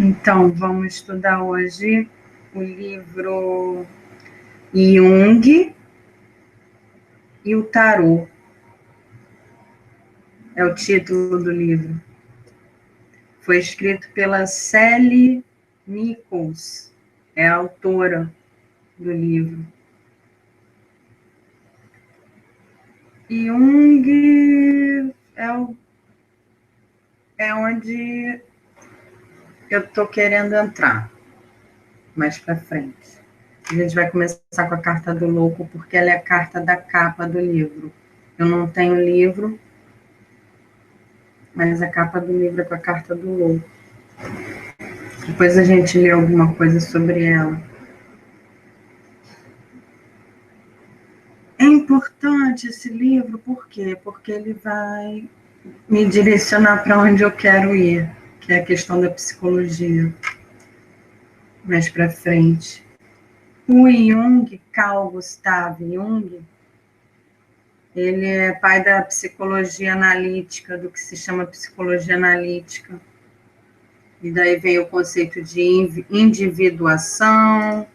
Então, vamos estudar hoje o livro Jung e o Tarô. É o título do livro. Foi escrito pela Sally Nichols, é a autora do livro. Jung é onde eu estou querendo entrar mais para frente. A gente vai começar com a carta do louco, porque ela é a carta da capa do livro. Eu não tenho livro, mas a capa do livro é com a carta do louco. Depois a gente lê alguma coisa sobre ela. É importante esse livro, por quê? Porque ele vai me direcionar para onde eu quero ir, que é a questão da psicologia. Mais para frente. O Jung, Carl Gustav Jung, ele é pai da psicologia analítica, do que se chama psicologia analítica. E daí vem o conceito de individuação,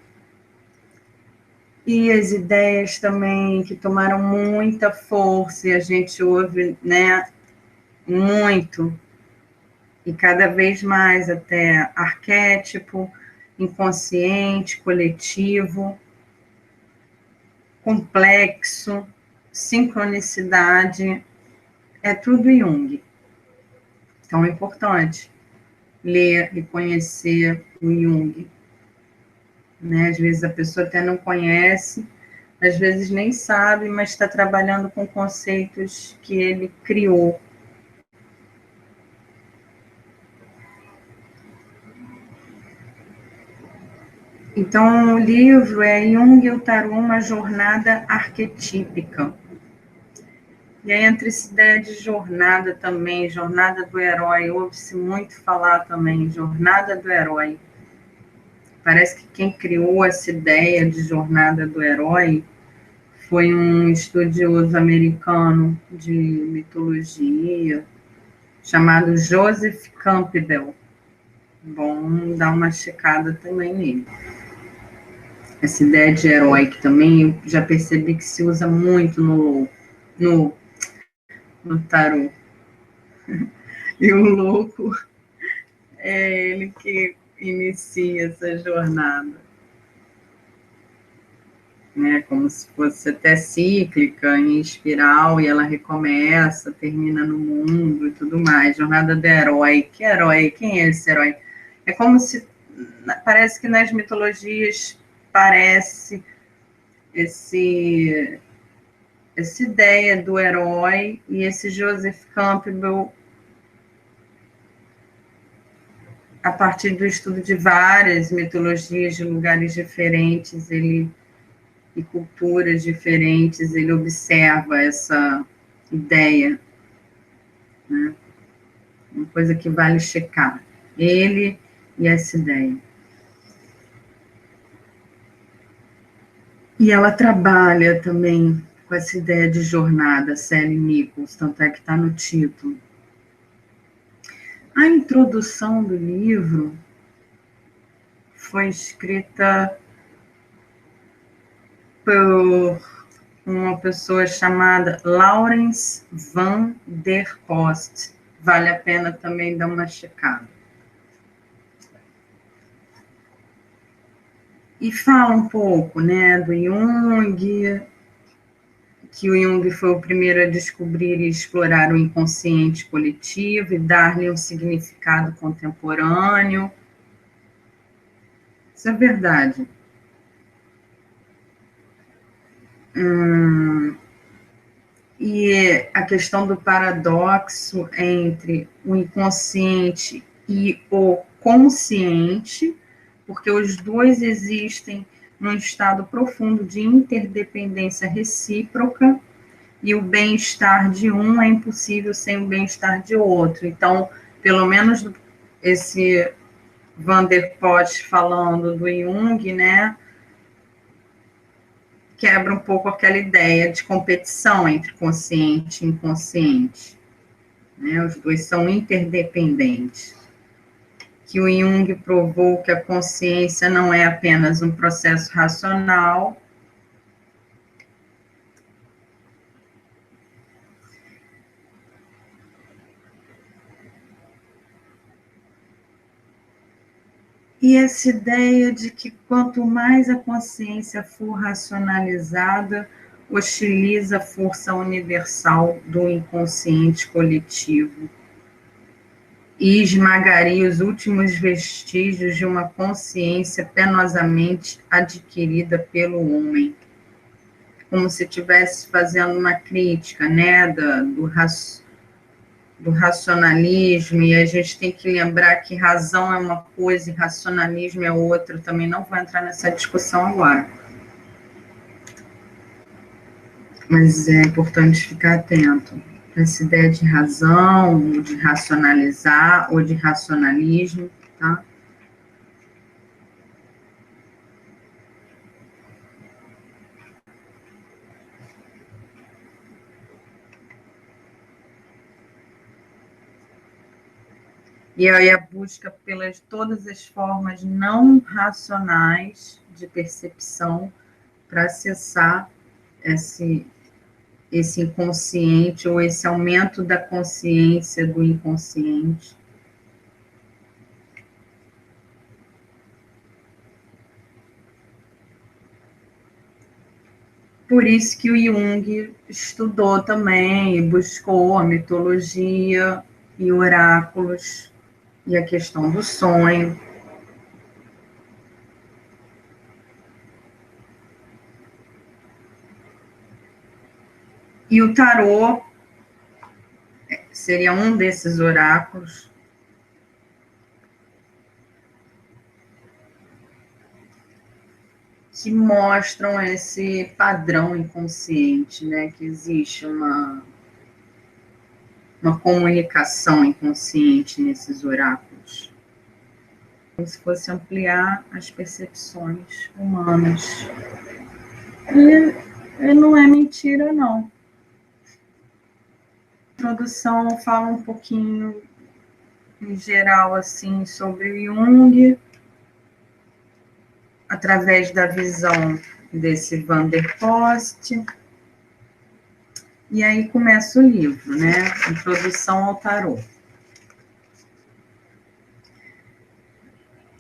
e as ideias também que tomaram muita força, e a gente ouve, né, muito, e cada vez mais até arquétipo, inconsciente, coletivo, complexo, sincronicidade, é tudo Jung. Então é importante ler e conhecer o Jung. Né? Às vezes a pessoa até não conhece, às vezes nem sabe, mas está trabalhando com conceitos que ele criou. Então, o livro é Jung e o Tarô, uma jornada arquetípica. E aí entra essa ideia de jornada também, jornada do herói, ouve-se muito falar também, jornada do herói. Parece que quem criou essa ideia de jornada do herói foi um estudioso americano de mitologia, chamado Joseph Campbell. Bom dar uma checada também nele. Essa ideia de herói que também eu já percebi que se usa muito no tarô. E o louco é ele que inicia essa jornada. Né, como se fosse até cíclica, em espiral, e ela recomeça, termina no mundo e tudo mais. Jornada do herói. Que herói? Quem é esse herói? É como se, parece que nas mitologias, parece essa ideia do herói, e esse Joseph Campbell, a partir do estudo de várias mitologias de lugares diferentes, e culturas diferentes, ele observa essa ideia, né? Uma coisa que vale checar, ele e essa ideia. E ela trabalha também com essa ideia de jornada, Sally Nichols, tanto é que está no título. A introdução do livro foi escrita por uma pessoa chamada Laurens van der Post. Vale a pena também dar uma checada. E fala um pouco, né, do Jung, que o Jung foi o primeiro a descobrir e explorar o inconsciente coletivo e dar-lhe um significado contemporâneo. Isso é verdade. E a questão do paradoxo entre o inconsciente e o consciente, porque os dois existem num estado profundo de interdependência recíproca, e o bem-estar de um é impossível sem o bem-estar de outro. Então, pelo menos esse Van der Post falando do Jung, né, quebra um pouco aquela ideia de competição entre consciente e inconsciente. Né? Os dois são interdependentes. que o Jung provou que a consciência não é apenas um processo racional, e essa ideia de que quanto mais a consciência for racionalizada, hostiliza a força universal do inconsciente coletivo e esmagaria os últimos vestígios de uma consciência penosamente adquirida pelo homem. Como se estivesse fazendo uma crítica, né, do racionalismo, e a gente tem que lembrar que razão é uma coisa e racionalismo é outra. Também não vou entrar nessa discussão agora. Mas é importante ficar atento. Essa ideia de razão, ou de racionalizar, ou de racionalismo, tá? E aí a busca pelas todas as formas não racionais de percepção para acessar esse inconsciente ou esse aumento da consciência do inconsciente. Por isso que o Jung estudou também, buscou a mitologia e oráculos e a questão do sonho. E o tarô seria um desses oráculos que mostram esse padrão inconsciente, né? Que existe uma comunicação inconsciente nesses oráculos. Como se fosse ampliar as percepções humanas. E não é mentira, não. A introdução fala um pouquinho, em geral, assim, sobre o Jung, através da visão desse Van der Post. E aí começa o livro, né? Introdução ao tarô.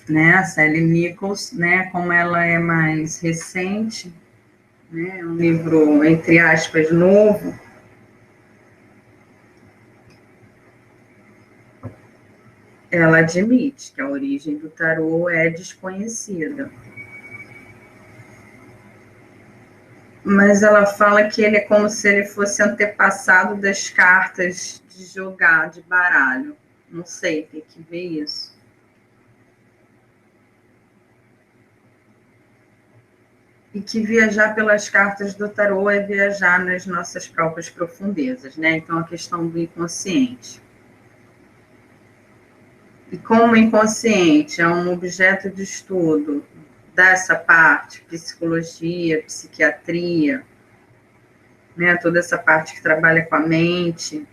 Né? A Sally Nichols, né? Como ela é mais recente, né? Um livro, entre aspas, novo. Ela admite que a origem do tarô é desconhecida. Mas ela fala que ele é como se ele fosse antepassado das cartas de jogar, de baralho. Não sei, tem que ver isso. E que viajar pelas cartas do tarô é viajar nas nossas próprias profundezas, né? Então, a questão do inconsciente. E como o inconsciente é um objeto de estudo dessa parte, psicologia, psiquiatria, né? Toda essa parte que trabalha com a mente,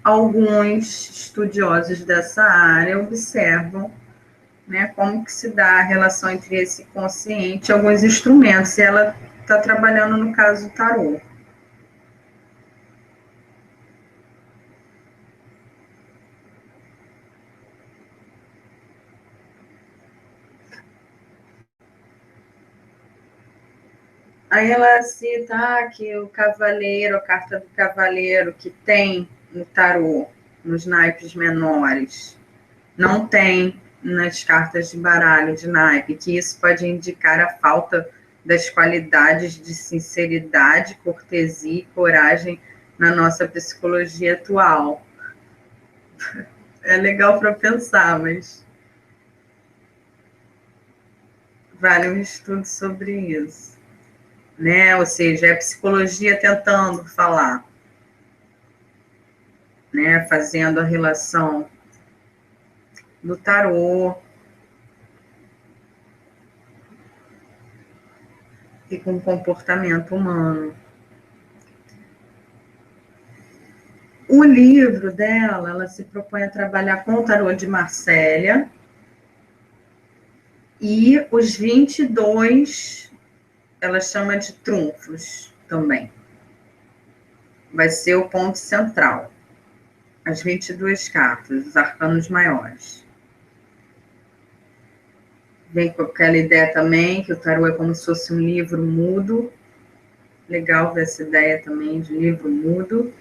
alguns estudiosos dessa área observam, né, como que se dá a relação entre esse consciente e alguns instrumentos. E ela está trabalhando, no caso, o tarô. Aí ela cita que o cavaleiro, a carta do cavaleiro que tem no tarô, nos naipes menores, não tem nas cartas de baralho de naipe, que isso pode indicar a falta das qualidades de sinceridade, cortesia e coragem na nossa psicologia atual. É legal para pensar, mas vale um estudo sobre isso, né? Ou seja, é a psicologia tentando falar, né? Fazendo a relação do tarô e com o comportamento humano. o livro dela, ela se propõe a trabalhar com o tarô de Marsella e os 22, ela chama de trunfos também. Vai ser o ponto central. As 22 cartas, os arcanos maiores. Vem com aquela ideia também que o tarô é como se fosse um livro mudo. Legal ver essa ideia também de livro mudo.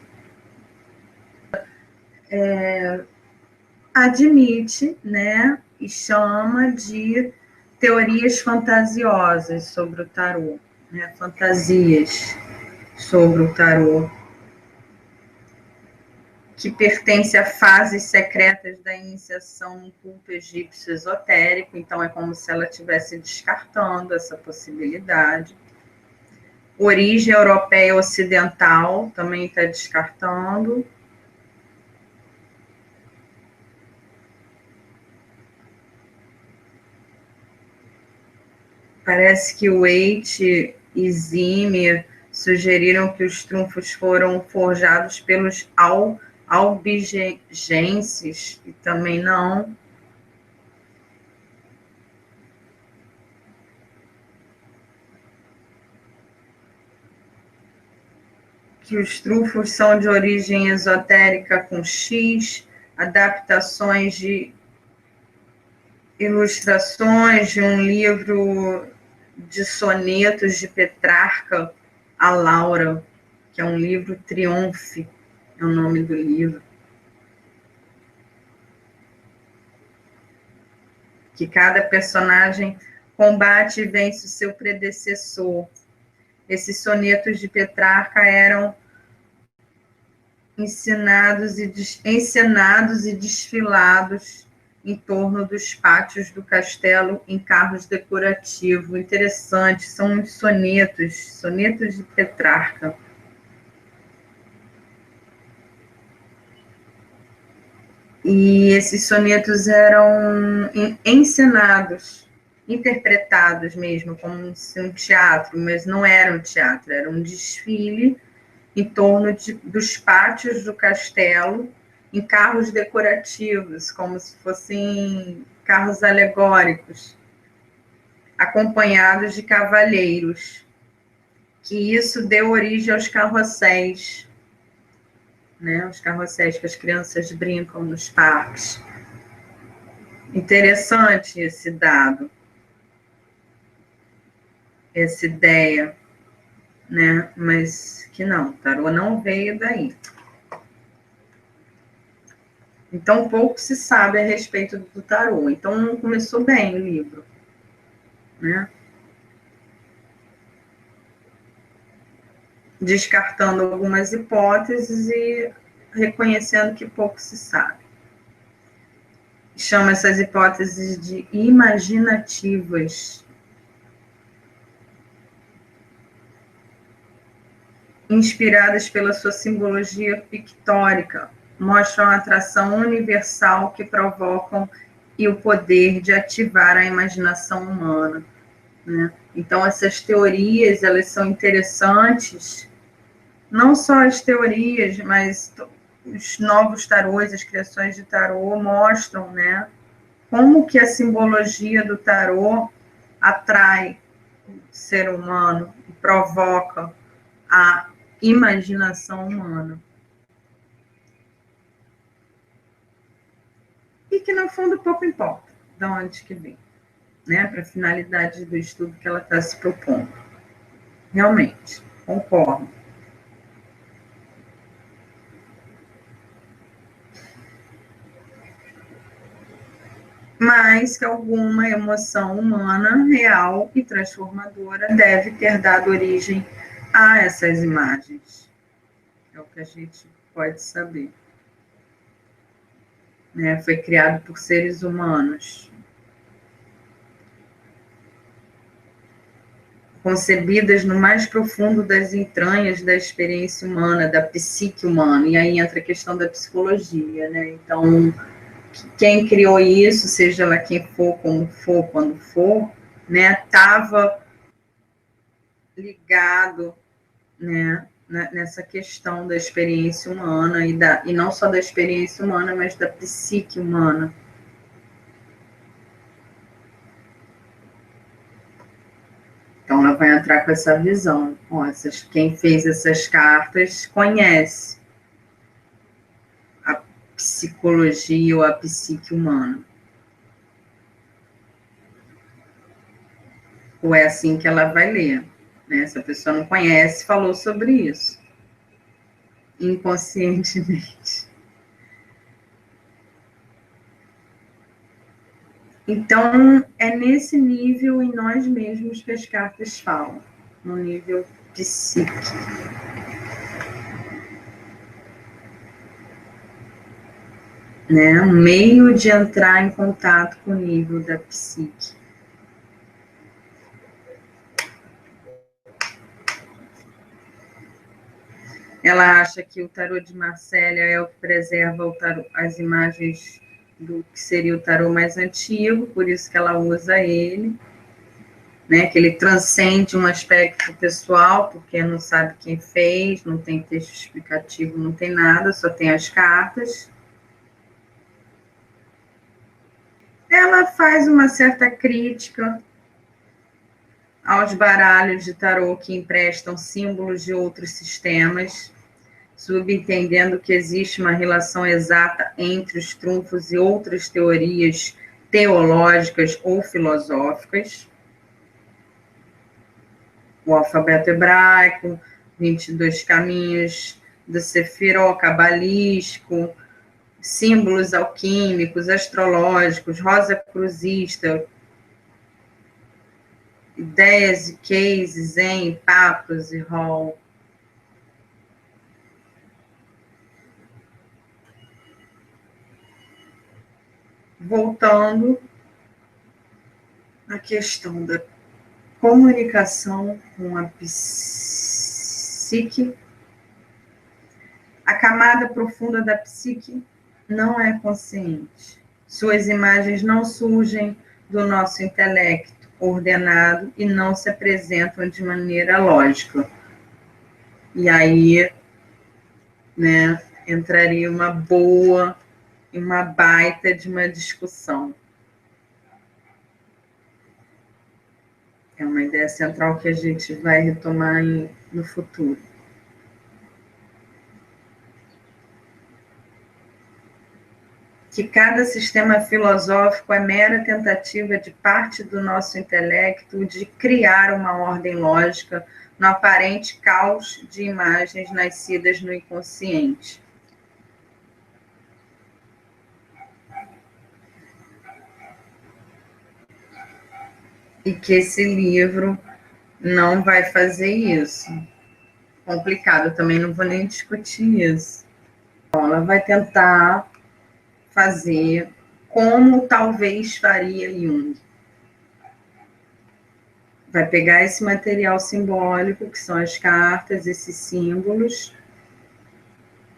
Admite, né, e chama de teorias fantasiosas sobre o tarô, né, fantasias sobre o tarô, que pertence a fases secretas da iniciação no culto egípcio esotérico, então é como se ela estivesse descartando essa possibilidade. Origem europeia ocidental, também está descartando. Parece que o Waite e Zimmer sugeriram que os trunfos foram forjados pelos albigenses, e também não. Que os trunfos são de origem esotérica com X, adaptações de ilustrações de um livro de sonetos de Petrarca a Laura, que é um livro Triunfe, é o nome do livro. Que cada personagem combate e vence o seu predecessor. Esses sonetos de Petrarca eram encenados e desfilados em torno dos pátios do castelo em carros decorativos. Interessante, são os sonetos de Petrarca. E esses sonetos eram encenados, interpretados mesmo, como se um teatro, mas não era um teatro, era um desfile em torno dos pátios do castelo, em carros decorativos, como se fossem carros alegóricos, acompanhados de cavaleiros, que isso deu origem aos carrosséis, né? Os carrosséis que as crianças brincam nos parques. Interessante esse dado, essa ideia, né? Mas que não, o tarô não veio daí. Então, pouco se sabe a respeito do tarô. Então, não começou bem o livro, né? Descartando algumas hipóteses e reconhecendo que pouco se sabe. Chama essas hipóteses de imaginativas. Inspiradas pela sua simbologia pictórica, mostram a atração universal que provocam e o poder de ativar a imaginação humana, né? Então, essas teorias, elas são interessantes, não só as teorias, mas os novos tarôs, as criações de tarô mostram, né, como que a simbologia do tarô atrai o ser humano e provoca a imaginação humana. E que, no fundo, pouco importa de onde que vem, né, para a finalidade do estudo que ela está se propondo. Realmente, concordo. Mas que alguma emoção humana real e transformadora deve ter dado origem a essas imagens. É o que a gente pode saber. Né? Foi criado por seres humanos. Concebidas no mais profundo das entranhas da experiência humana, da psique humana. E aí entra a questão da psicologia, né? Então, quem criou isso, seja lá quem for, como for, quando for, né, estava ligado, né, nessa questão da experiência humana e não só da experiência humana, mas da psique humana. Então, ela vai entrar com essa visão. Ó, quem fez essas cartas conhece a psicologia ou a psique humana. Ou é assim que ela vai ler. Né? Se a pessoa não conhece, falou sobre isso. Inconscientemente. Então, é nesse nível em nós mesmos que as cartas falam. No nível psíquico. Né? Um meio de entrar em contato com o nível da psique. Ela acha que o tarô de Marcélia é o que preserva o tarô, as imagens do que seria o tarô mais antigo, por isso que ela usa ele, né? Que ele transcende um aspecto pessoal, porque não sabe quem fez, não tem texto explicativo, não tem nada, só tem as cartas. Ela faz uma certa crítica aos baralhos de tarô que emprestam símbolos de outros sistemas, subentendendo que existe uma relação exata entre os trunfos e outras teorias teológicas ou filosóficas. O alfabeto hebraico, 22 caminhos do Sefiró cabalístico, símbolos alquímicos, astrológicos, rosa cruzista, ideias de cases em Papos e Hall. Voltando à questão da comunicação com a psique, a camada profunda da psique não é consciente. Suas imagens não surgem do nosso intelecto ordenado e não se apresentam de maneira lógica. E aí, né, entraria uma baita de uma discussão. É uma ideia central que a gente vai retomar no futuro. Que cada sistema filosófico é mera tentativa de parte do nosso intelecto de criar uma ordem lógica no aparente caos de imagens nascidas no inconsciente. E que esse livro não vai fazer isso. Complicado, também não vou nem discutir isso. Ela vai tentar fazer como talvez faria Jung. Vai pegar esse material simbólico, que são as cartas, esses símbolos,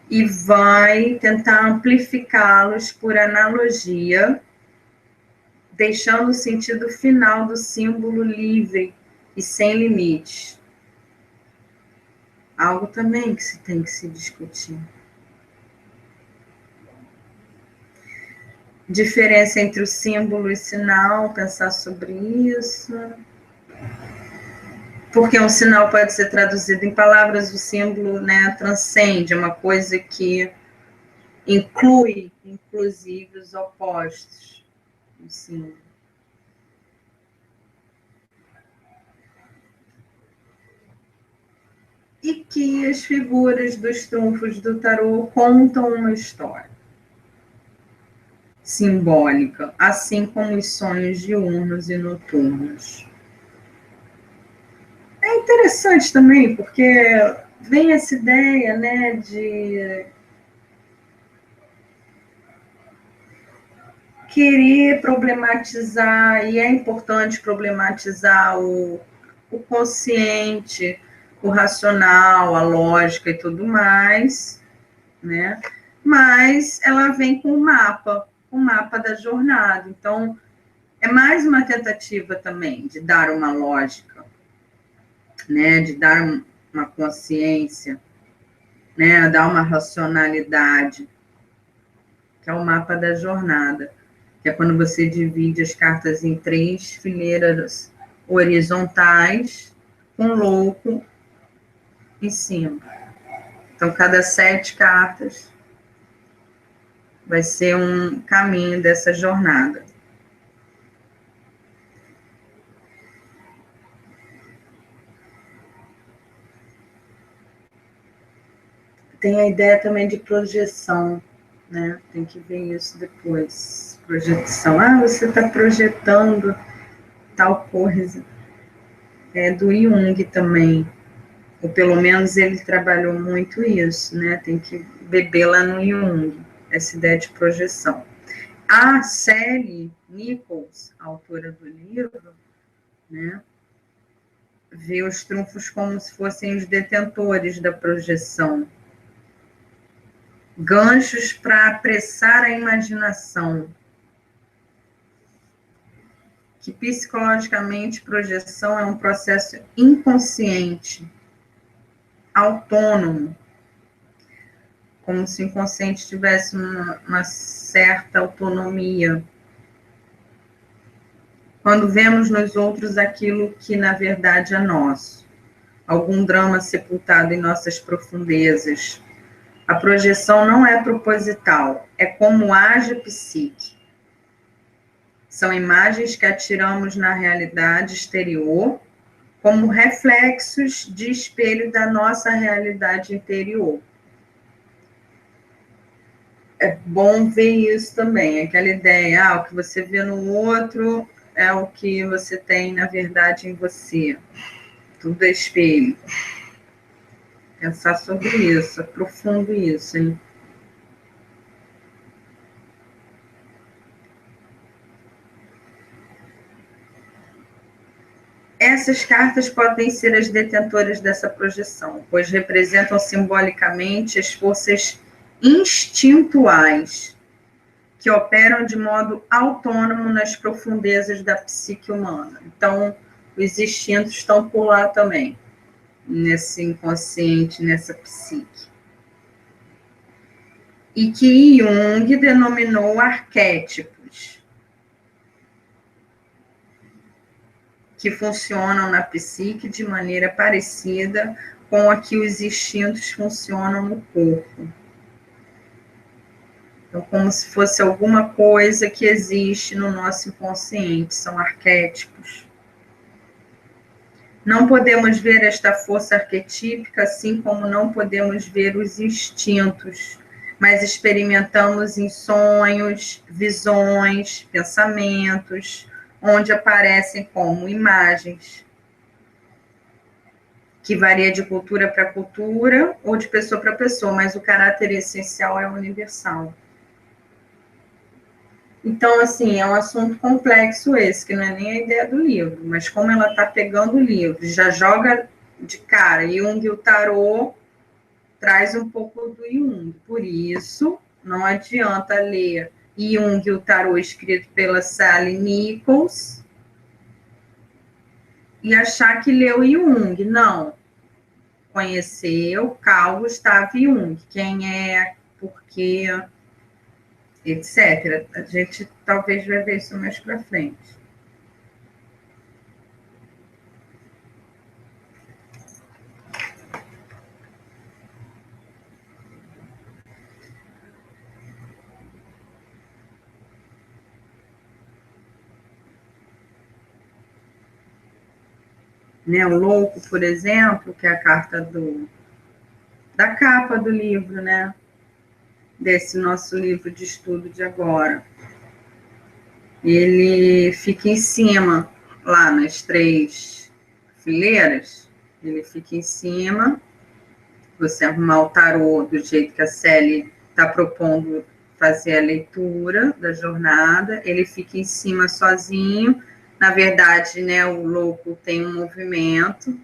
e vai tentar amplificá-los por analogia, deixando o sentido final do símbolo livre e sem limites. Algo também que se tem que se discutir. Diferença entre o símbolo e sinal, pensar sobre isso. Porque um sinal pode ser traduzido em palavras, o símbolo, né, transcende, é uma coisa que inclui, inclusive, os opostos. O símbolo. E que as figuras dos trunfos do tarô contam uma história simbólica, assim como os sonhos diurnos e noturnos. É interessante também, porque vem essa ideia, né, de querer problematizar, e é importante problematizar o consciente, o racional, a lógica e tudo mais, né? Mas ela vem com o mapa da jornada. Então, é mais uma tentativa também de dar uma lógica, né? De dar uma consciência, né? Dá uma racionalidade, que é o mapa da jornada, que é quando você divide as cartas em 3 fileiras horizontais, com louco em cima. Então, cada 7 cartas vai ser um caminho dessa jornada. Tem a ideia também de projeção, né? Tem que ver isso depois. Projeção. Você está projetando tal coisa. É do Jung também. Ou pelo menos ele trabalhou muito isso, né? Tem que beber lá no Jung, essa ideia de projeção. A Sally Nichols, a autora do livro, né, vê os trunfos como se fossem os detentores da projeção. Ganchos para apressar a imaginação. Que psicologicamente projeção é um processo inconsciente, autônomo, como se o inconsciente tivesse uma certa autonomia. Quando vemos nos outros aquilo que na verdade é nosso, algum drama sepultado em nossas profundezas. A projeção não é proposital, é como age a psique. São imagens que atiramos na realidade exterior como reflexos de espelho da nossa realidade interior. É bom ver isso também, aquela ideia, o que você vê no outro é o que você tem, na verdade, em você. Tudo é espelho. Pensar sobre isso, aprofundo isso, hein? Essas cartas podem ser as detentoras dessa projeção, pois representam simbolicamente as forças instintuais que operam de modo autônomo nas profundezas da psique humana. Então, os instintos estão por lá também, nesse inconsciente, nessa psique. E que Jung denominou arquétipos, que funcionam na psique de maneira parecida com a que os instintos funcionam no corpo. Então, como se fosse alguma coisa que existe no nosso inconsciente, são arquétipos. Não podemos ver esta força arquetípica, assim como não podemos ver os instintos, mas experimentamos em sonhos, visões, pensamentos, onde aparecem como imagens, que varia de cultura para cultura ou de pessoa para pessoa, mas o caráter essencial é universal. Então, assim, é um assunto complexo esse, que não é nem a ideia do livro, mas como ela está pegando o livro, já joga de cara, Jung e o tarô traz um pouco do Jung. Por isso, não adianta ler Jung e o tarô escrito pela Sally Nichols e achar que leu Jung. Não. Conheceu Carl Gustav Jung, quem é, por quê, etc. A gente talvez vai ver isso mais para frente. Né, o louco, por exemplo, que é a carta da capa do livro, né? Desse nosso livro de estudo de agora. Ele fica em cima, lá nas 3 fileiras, ele fica em cima. Você arrumar o tarô do jeito que a Sally está propondo fazer a leitura da jornada, ele fica em cima sozinho. Na verdade, né, o louco tem um movimento.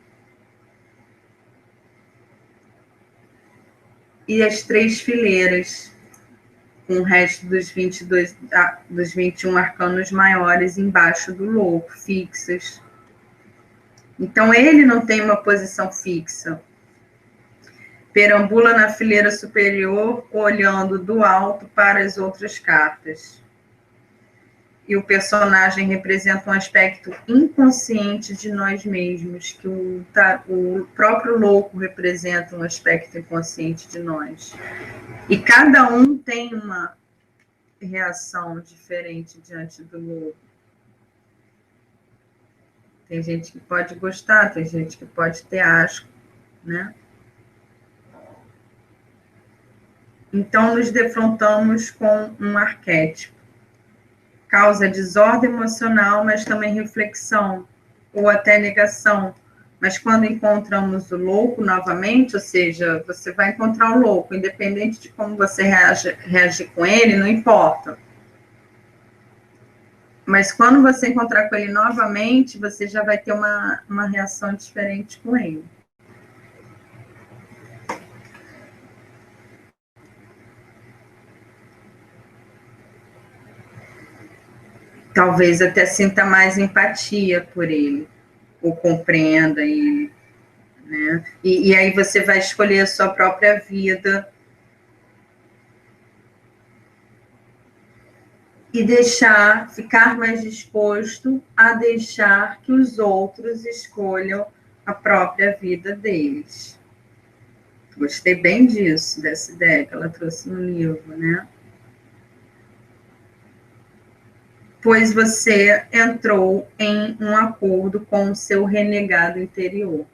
E as 3 fileiras, com o resto dos 21 arcanos maiores embaixo do louco, fixas. Então, ele não tem uma posição fixa. perambula na fileira superior, olhando do alto para as outras cartas. E o personagem representa um aspecto inconsciente de nós mesmos, que o próprio louco representa um aspecto inconsciente de nós. E cada um tem uma reação diferente diante do louco. Tem gente que pode gostar, tem gente que pode ter asco, né? Então, nos defrontamos com um arquétipo. Causa desordem emocional, mas também reflexão, ou até negação. Mas quando encontramos o louco novamente, ou seja, você vai encontrar o louco, independente de como você reagir com ele, não importa. Mas quando você encontrar com ele novamente, você já vai ter uma reação diferente com ele. Talvez até sinta mais empatia por ele, ou compreenda ele, né? E aí você vai escolher a sua própria vida e ficar mais disposto a deixar que os outros escolham a própria vida deles. Gostei bem disso, dessa ideia que ela trouxe no livro, né? Pois você entrou em um acordo com o seu renegado interior.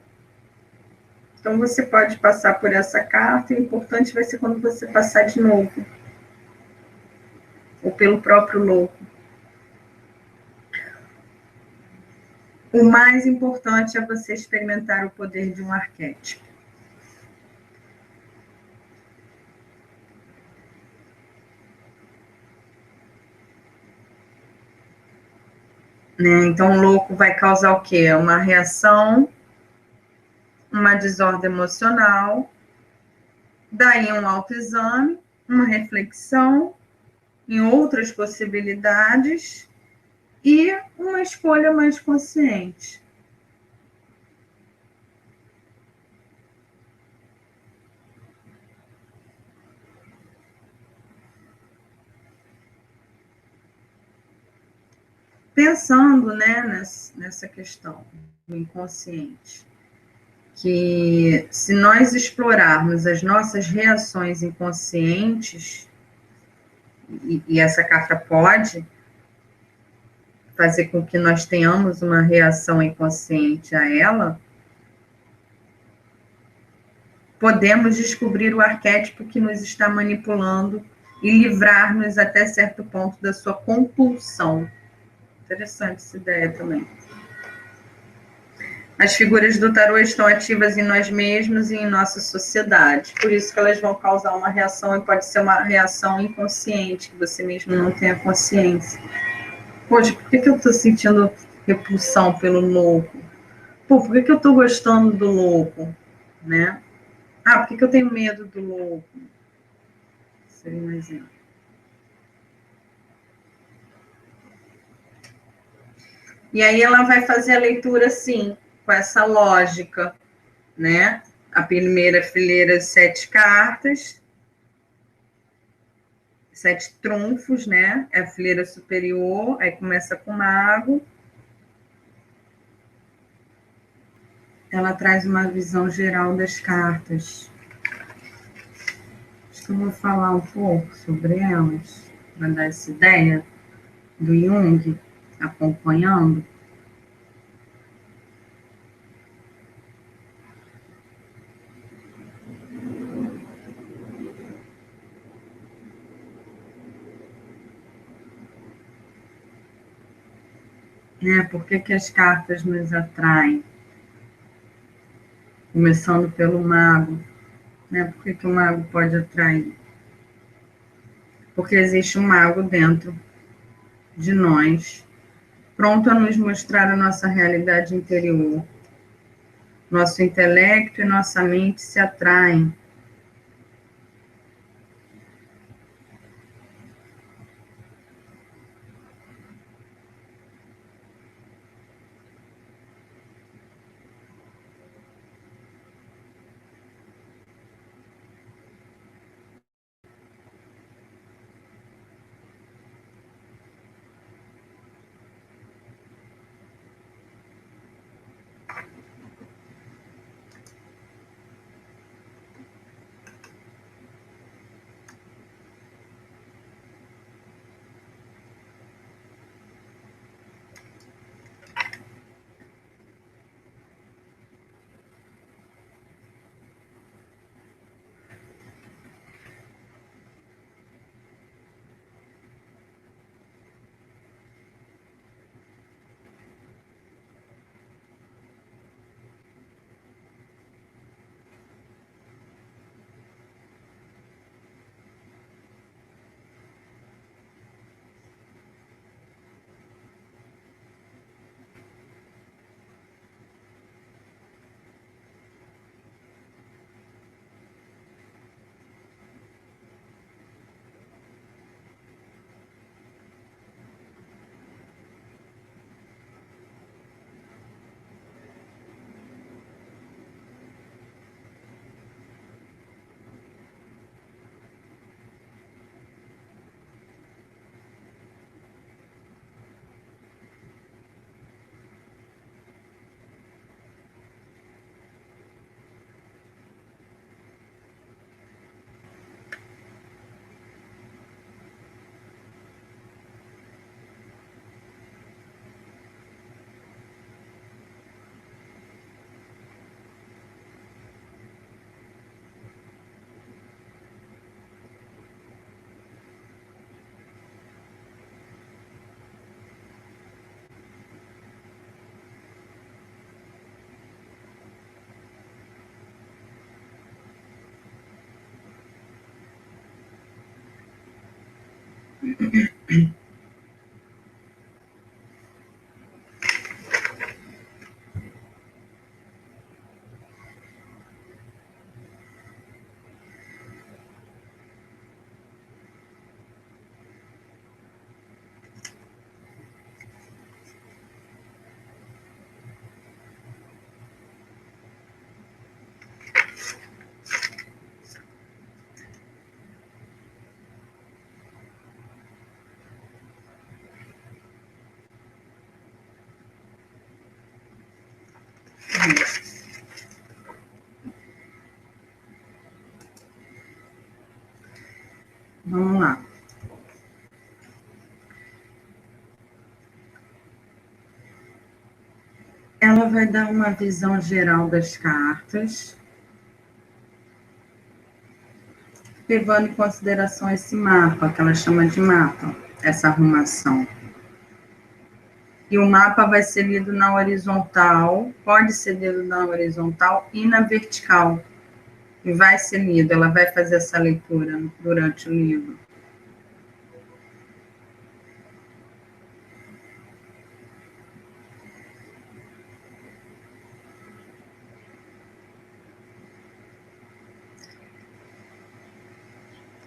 Então, você pode passar por essa carta, e o importante vai ser quando você passar de novo, ou pelo próprio louco. O mais importante é você experimentar o poder de um arquétipo. Né? Então, o louco vai causar o quê? Uma reação, uma desordem emocional, daí um autoexame, uma reflexão em outras possibilidades e uma escolha mais consciente. Pensando, né, nessa questão do inconsciente, que se nós explorarmos as nossas reações inconscientes, e essa carta pode fazer com que nós tenhamos uma reação inconsciente a ela, podemos descobrir o arquétipo que nos está manipulando e livrar-nos até certo ponto da sua compulsão. Interessante essa ideia também. As figuras do tarô estão ativas em nós mesmos e em nossa sociedade. Por isso que elas vão causar uma reação, e pode ser uma reação inconsciente, que você mesmo não tenha consciência. Poxa, por que eu estou sentindo repulsão pelo louco? Pô, por que eu estou gostando do louco? Né? Ah, por que eu tenho medo do louco? Seria um exemplo. E aí ela vai fazer a leitura assim, com essa lógica, né? A primeira fileira, 7 cartas, 7 trunfos, né? É a fileira superior, aí começa com o mago. Ela traz uma visão geral das cartas. Acho que eu vou falar um pouco sobre elas, para dar essa ideia do Jung, acompanhando. Por que as cartas nos atraem? Começando pelo mago. Por que o mago pode atrair? Porque existe um mago dentro de nós, pronto a nos mostrar a nossa realidade interior. Nosso intelecto e nossa mente se atraem. Vamos lá. Ela vai dar uma visão geral das cartas, levando em consideração esse mapa, que ela chama de mapa, essa arrumação. E o mapa vai ser lido na horizontal, pode ser lido na horizontal e na vertical. E vai ser lido, ela vai fazer essa leitura durante o livro.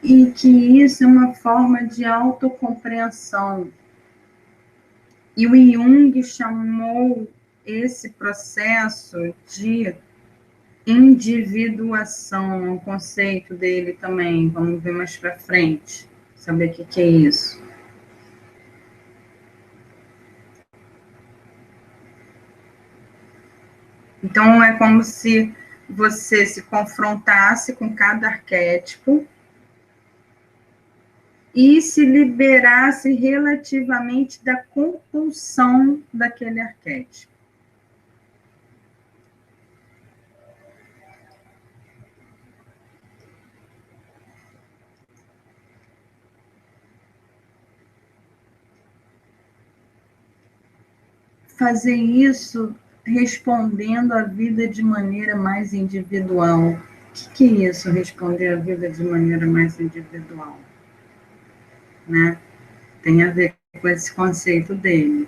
E que isso é uma forma de autocompreensão. E o Jung chamou esse processo de individuação, um conceito dele também. Vamos ver mais para frente, saber o que é isso. Então, é como se você se confrontasse com cada arquétipo e se liberasse relativamente da compulsão daquele arquétipo. Fazer isso respondendo a vida de maneira mais individual. O que é isso, responder a vida de maneira mais individual? Né? Tem a ver com esse conceito dele.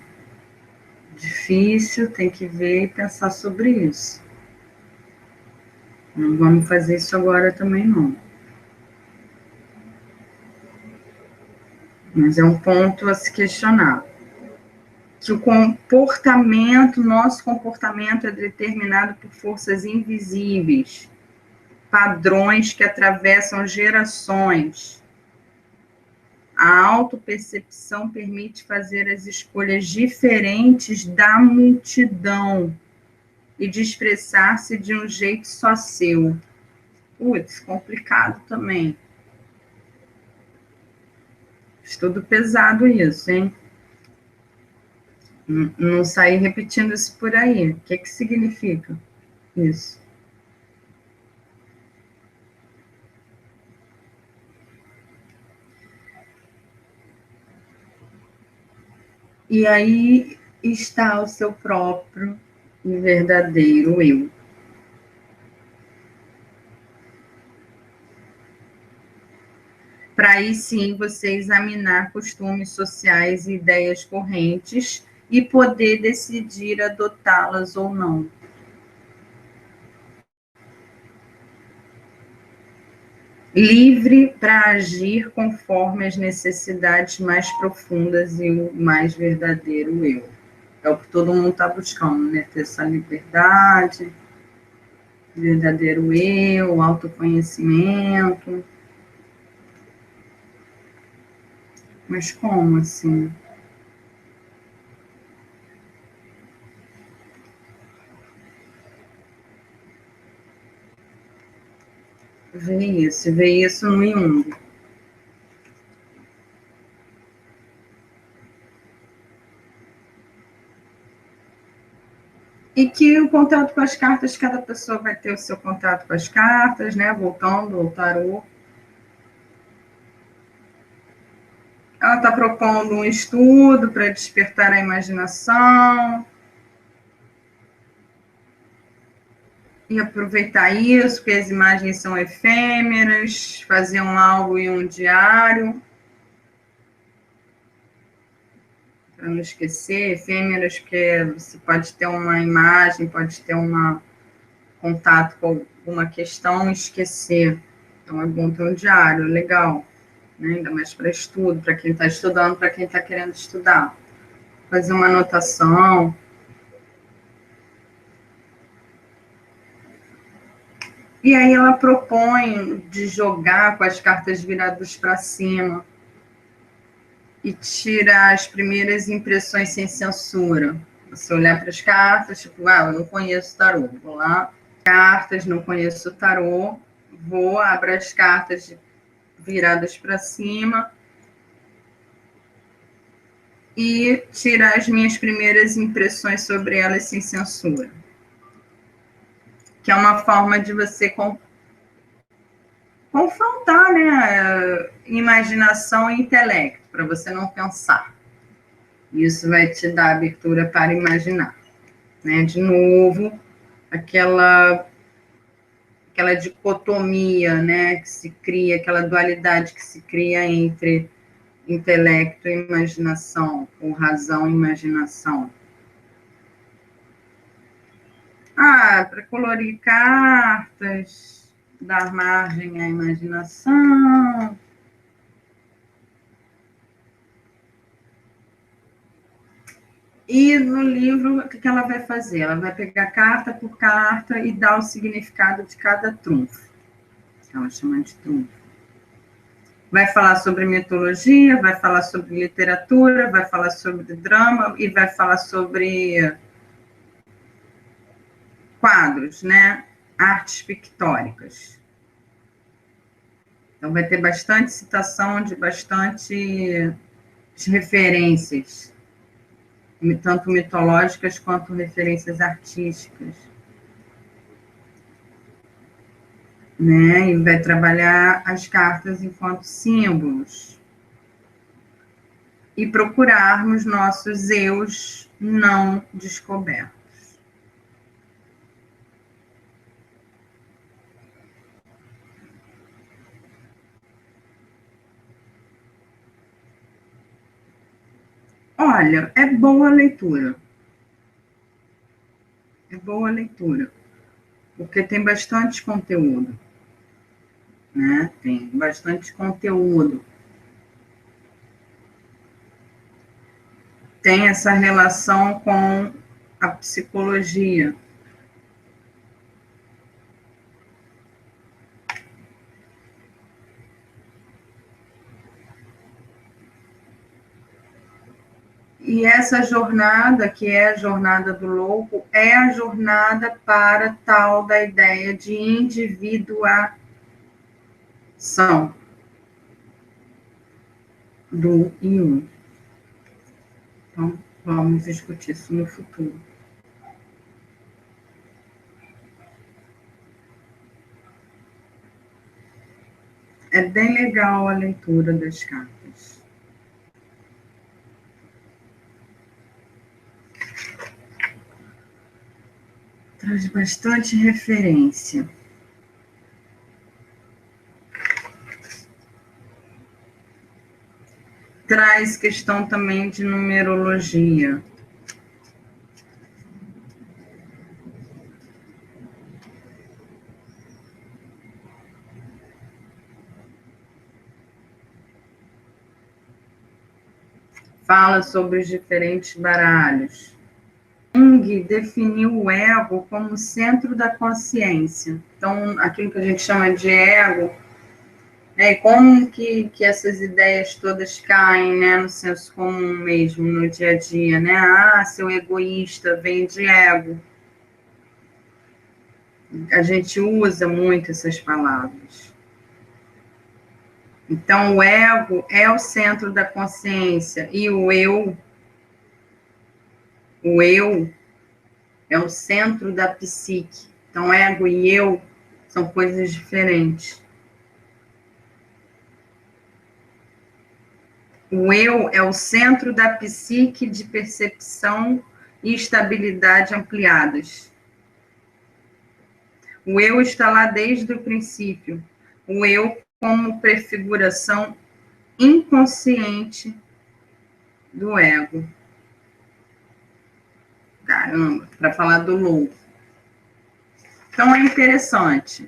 Difícil, tem que ver e pensar sobre isso. Não vamos fazer isso agora também, não. Mas é um ponto a se questionar. Que o comportamento, nosso comportamento é determinado por forças invisíveis, padrões que atravessam gerações. A autopercepção permite fazer as escolhas diferentes da multidão e de expressar-se de um jeito só seu. Putz, complicado também. Estudo pesado isso, hein? Não sair repetindo isso por aí. O que significa isso? E aí está o seu próprio e verdadeiro eu. Para aí sim você examinar costumes sociais e ideias correntes e poder decidir adotá-las ou não. Livre para agir conforme as necessidades mais profundas e o mais verdadeiro eu. É o que todo mundo está buscando, né? Ter essa liberdade, verdadeiro eu, autoconhecimento. Mas como assim? Ver isso no Jung. E que o contato com as cartas, cada pessoa vai ter o seu contato com as cartas, né? Voltando ao tarô. Ela está propondo um estudo para despertar a imaginação e aproveitar isso, que as imagens são efêmeras, fazer algo em um diário. para não esquecer, efêmeras, porque você pode ter uma imagem, pode ter um contato com alguma questão e esquecer. Então, é bom ter um diário, legal, né? Ainda mais para estudo, para quem está estudando, para quem está querendo estudar. Fazer uma anotação. E aí ela propõe de jogar com as cartas viradas para cima e tirar as primeiras impressões sem censura. Você olhar para as cartas, tipo, eu não conheço tarô, vou lá, cartas, não conheço tarô, vou, abro as cartas viradas para cima e tirar as minhas primeiras impressões sobre elas sem censura. Que é uma forma de você confrontar, né, imaginação e intelecto, para você não pensar. Isso vai te dar abertura para imaginar, né? De novo, aquela dicotomia, né, que se cria, aquela dualidade que se cria entre intelecto e imaginação, ou razão e imaginação. Para colorir cartas, dar margem à imaginação. E no livro, o que ela vai fazer? Ela vai pegar carta por carta e dar o significado de cada trunfo. Ela chama de trunfo. Vai falar sobre mitologia, vai falar sobre literatura, vai falar sobre drama e vai falar sobre quadros, né? Artes pictóricas. Então, vai ter bastante citação de bastante referências, tanto mitológicas quanto referências artísticas. Né? E vai trabalhar as cartas enquanto símbolos. E procurarmos nossos eus não descobertos. Olha, é boa a leitura. É boa a leitura. Porque tem bastante conteúdo. Né? Tem bastante conteúdo. Tem essa relação com a psicologia. E essa jornada, que é a jornada do louco, é a jornada para tal da ideia de individuação do e um. Então, vamos discutir isso no futuro. É bem legal a leitura das cartas. Traz bastante referência. Traz questão também de numerologia. Fala sobre os diferentes baralhos. Jung definiu o ego como centro da consciência. Então, aquilo que a gente chama de ego, como que essas ideias todas caem, né, no senso comum mesmo, no dia a dia, né? Seu egoísta, vem de ego. A gente usa muito essas palavras. Então, o ego é o centro da consciência e o eu é o centro da psique. Então, ego e eu são coisas diferentes. O eu é o centro da psique de percepção e estabilidade ampliadas. O eu está lá desde o princípio. O eu como prefiguração inconsciente do ego. Caramba, para falar do louco. Então, é interessante.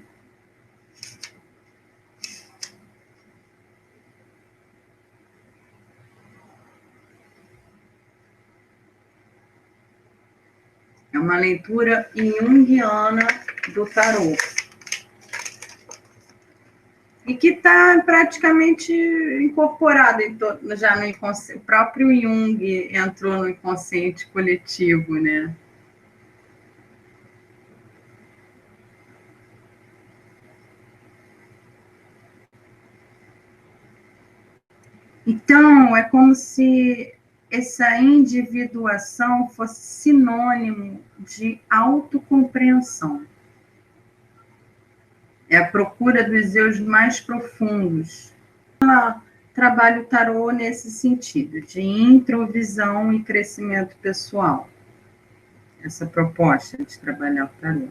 É uma leitura junguiana do tarô. E que está praticamente incorporado já no inconsciente. O próprio Jung entrou no inconsciente coletivo, né? Então, é como se essa individuação fosse sinônimo de autocompreensão. É a procura dos eus mais profundos. Ela trabalha o tarô nesse sentido, de introvisão e crescimento pessoal. Essa proposta de trabalhar o tarô.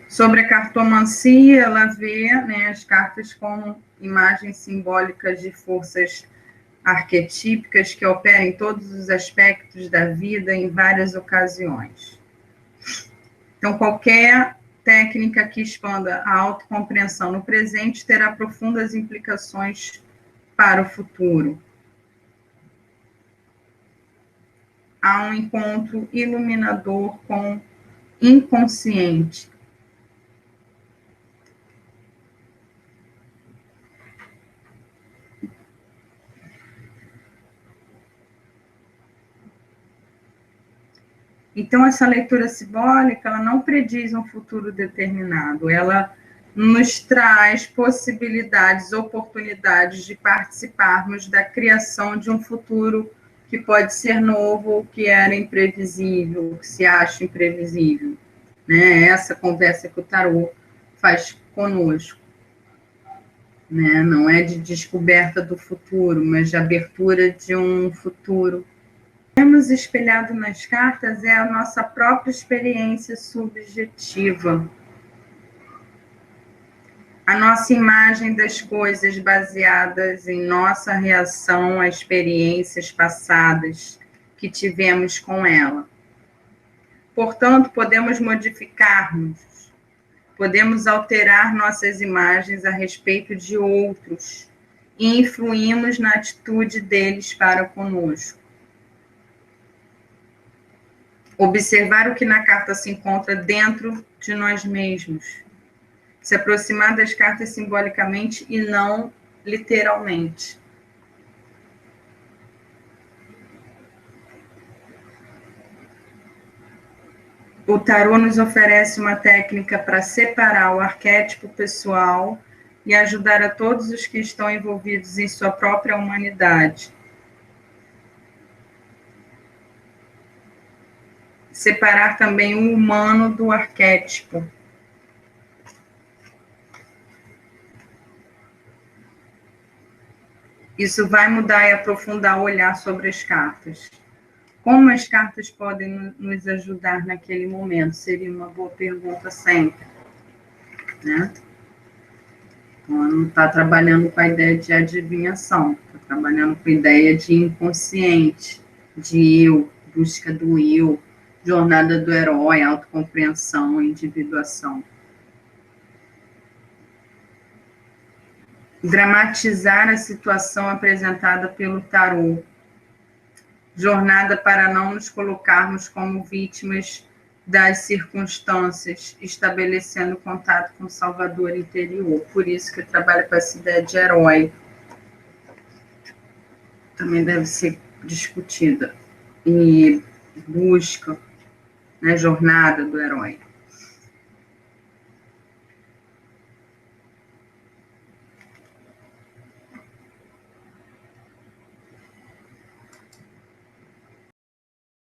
Sobre a cartomancia, ela vê, né, as cartas como imagens simbólicas de forças arquetípicas que operam em todos os aspectos da vida em várias ocasiões. Então, qualquer técnica que expanda a autocompreensão no presente terá profundas implicações para o futuro. Há um encontro iluminador com o inconsciente. Então, essa leitura simbólica, ela não prediz um futuro determinado, ela nos traz possibilidades, oportunidades de participarmos da criação de um futuro que pode ser novo ou que era imprevisível, que se acha imprevisível. Né? Essa conversa que o tarô faz conosco. Né? Não é de descoberta do futuro, mas de abertura de um futuro. Temos espelhado nas cartas é a nossa própria experiência subjetiva. A nossa imagem das coisas baseadas em nossa reação a experiências passadas que tivemos com ela. Portanto, podemos modificarmos, podemos alterar nossas imagens a respeito de outros e influímos na atitude deles para conosco. Observar o que na carta se encontra dentro de nós mesmos. Se aproximar das cartas simbolicamente e não literalmente. O tarô nos oferece uma técnica para separar o arquétipo pessoal e ajudar a todos os que estão envolvidos em sua própria humanidade. Separar também o humano do arquétipo. Isso vai mudar e aprofundar o olhar sobre as cartas. Como as cartas podem nos ajudar naquele momento? Seria uma boa pergunta sempre. Né? Então, ela não está trabalhando com a ideia de adivinhação, está trabalhando com a ideia de inconsciente, de eu, busca do eu, jornada do herói, autocompreensão, individuação. Dramatizar a situação apresentada pelo tarô. Jornada para não nos colocarmos como vítimas das circunstâncias, estabelecendo contato com o Salvador interior. Por isso que eu trabalho com essa ideia de herói. Também deve ser discutida. E busca, né, jornada do herói.